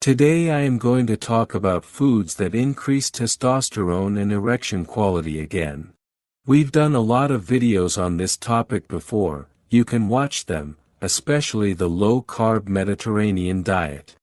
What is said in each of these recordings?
Today I am going to talk about foods that increase testosterone and erection quality again. We've done a lot of videos on this topic before, you can watch them, especially the low-carb Mediterranean diet.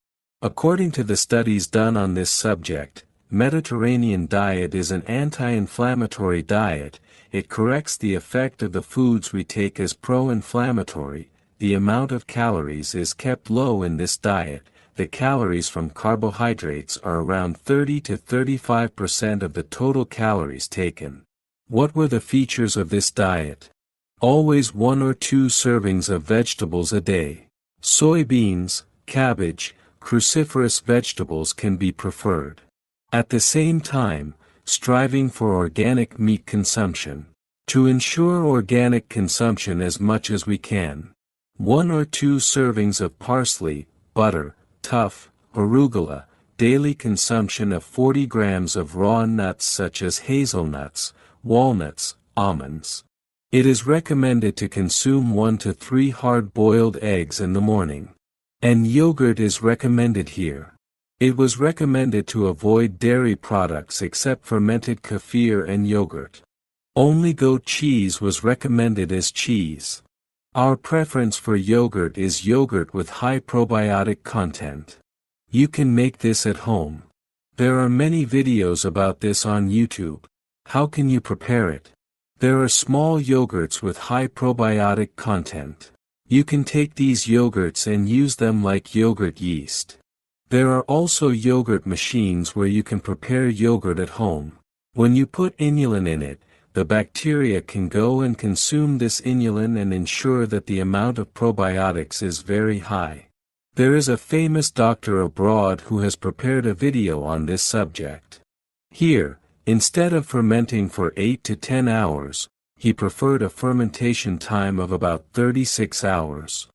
According to the studies done on this subject, Mediterranean diet is an anti-inflammatory diet. It corrects the effect of the foods we take as pro-inflammatory. The amount of calories is kept low in this diet. The calories from carbohydrates are around 30 to 35% of the total calories taken. What were the features of this diet? Always 1 or 2 servings of vegetables a day. Soybeans, cabbage, cruciferous vegetables can be preferred. At the same time, striving for organic meat consumption. To ensure organic consumption as much as we can. 1 or 2 servings of parsley, butter, tough, arugula, daily consumption of 40 grams of raw nuts such as hazelnuts, walnuts, almonds. It is recommended to consume 1 to 3 hard-boiled eggs in the morning. And yogurt is recommended here. It was recommended to avoid dairy products except fermented kefir and yogurt. Only goat cheese was recommended as cheese. Our preference for yogurt is yogurt with high probiotic content. You can make this at home. There are many videos about this on YouTube. How can you prepare it? There are small yogurts with high probiotic content. You can take these yogurts and use them like yogurt yeast. There are also yogurt machines where you can prepare yogurt at home. When you put inulin in it, the bacteria can go and consume this inulin and ensure that the amount of probiotics is very high. There is a famous doctor abroad who has prepared a video on this subject. Here, instead of fermenting for 8 to 10 hours, he preferred a fermentation time of about 36 hours.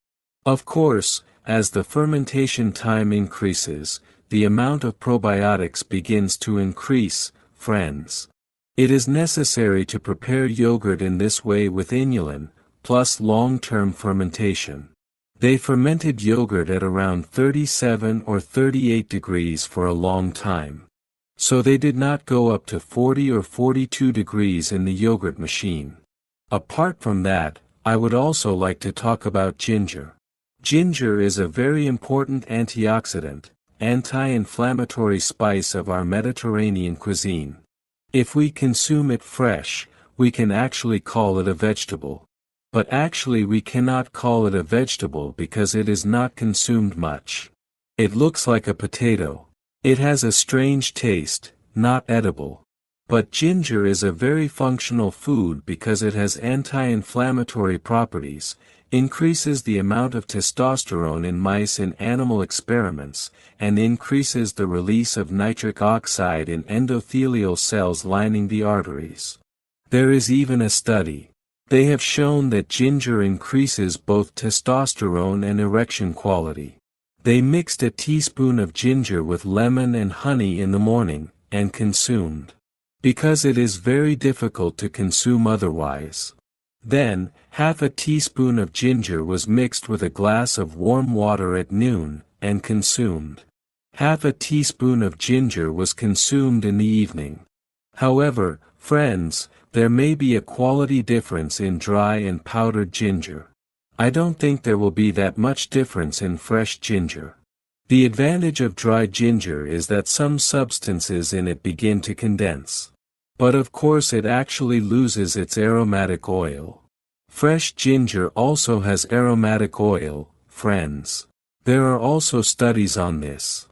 Of course, as the fermentation time increases, the amount of probiotics begins to increase, friends. It is necessary to prepare yogurt in this way with inulin, plus long-term fermentation. They fermented yogurt at around 37 or 38 degrees for a long time. So they did not go up to 40 or 42 degrees in the yogurt machine. Apart from that, I would also like to talk about ginger. Ginger is a very important antioxidant, anti-inflammatory spice of our Mediterranean cuisine. If we consume it fresh, we can actually call it a vegetable. But actually we cannot call it a vegetable because it is not consumed much. It looks like a potato. It has a strange taste, not edible. But ginger is a very functional food because it has anti-inflammatory properties, increases the amount of testosterone in mice in animal experiments, and increases the release of nitric oxide in endothelial cells lining the arteries. There is even a study. They have shown that ginger increases both testosterone and erection quality. They mixed a teaspoon of ginger with lemon and honey in the morning, and consumed. Because it is very difficult to consume otherwise. Then, half a teaspoon of ginger was mixed with a glass of warm water at noon, and consumed. Half a teaspoon of ginger was consumed in the evening. However, friends, there may be a quality difference in dry and powdered ginger. I don't think there will be that much difference in fresh ginger. The advantage of dry ginger is that some substances in it begin to condense. But of course it actually loses its aromatic oil. Fresh ginger also has aromatic oil, friends. There are also studies on this.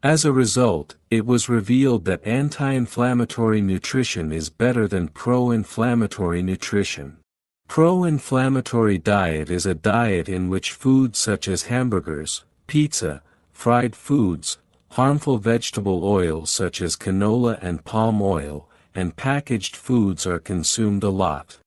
As a result, it was revealed that anti-inflammatory nutrition is better than pro-inflammatory nutrition. Pro-inflammatory diet is a diet in which foods such as hamburgers, pizza, fried foods, harmful vegetable oils such as canola and palm oil, and packaged foods are consumed a lot.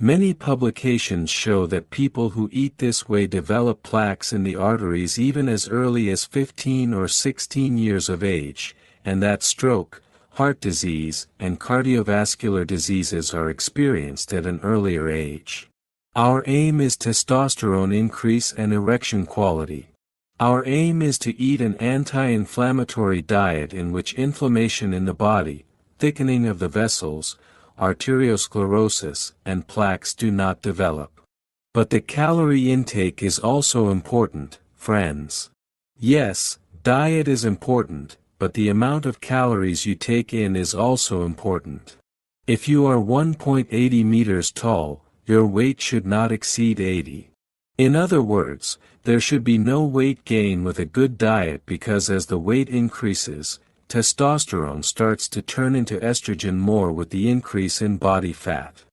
Many publications show that people who eat this way develop plaques in the arteries even as early as 15 or 16 years of age, and that stroke, heart disease, and cardiovascular diseases are experienced at an earlier age. Our aim is testosterone increase and erection quality. Our aim is to eat an anti-inflammatory diet in which inflammation in the body, thickening of the vessels, arteriosclerosis, and plaques do not develop. But the calorie intake is also important, friends. Yes, diet is important, but the amount of calories you take in is also important. If you are 1.80 meters tall, your weight should not exceed 80. In other words, there should be no weight gain with a good diet because as the weight increases, testosterone starts to turn into estrogen more with the increase in body fat.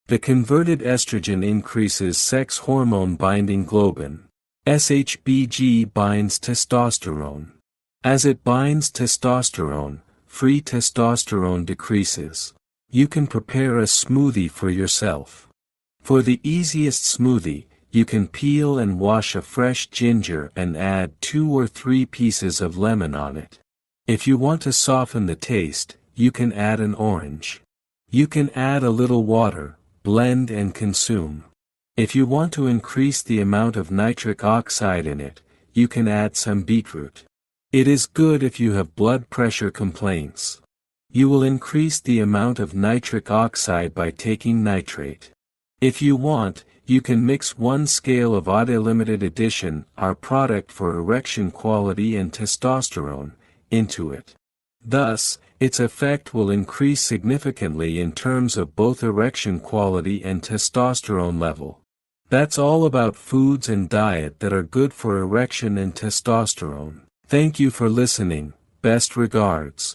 The converted estrogen increases sex hormone binding globin. SHBG binds testosterone. As it binds testosterone, free testosterone decreases. You can prepare a smoothie for yourself. For the easiest smoothie, you can peel and wash a fresh ginger and add 2 or 3 pieces of lemon on it. If you want to soften the taste, you can add an orange. You can add a little water, blend and consume. If you want to increase the amount of nitric oxide in it, you can add some beetroot. It is good if you have blood pressure complaints. You will increase the amount of nitric oxide by taking nitrate. If you want, you can mix 1 scale of Ade limited edition, our product for erection quality and testosterone, into it. Thus, its effect will increase significantly in terms of both erection quality and testosterone level. That's all about foods and diet that are good for erection and testosterone. Thank you for listening, best regards.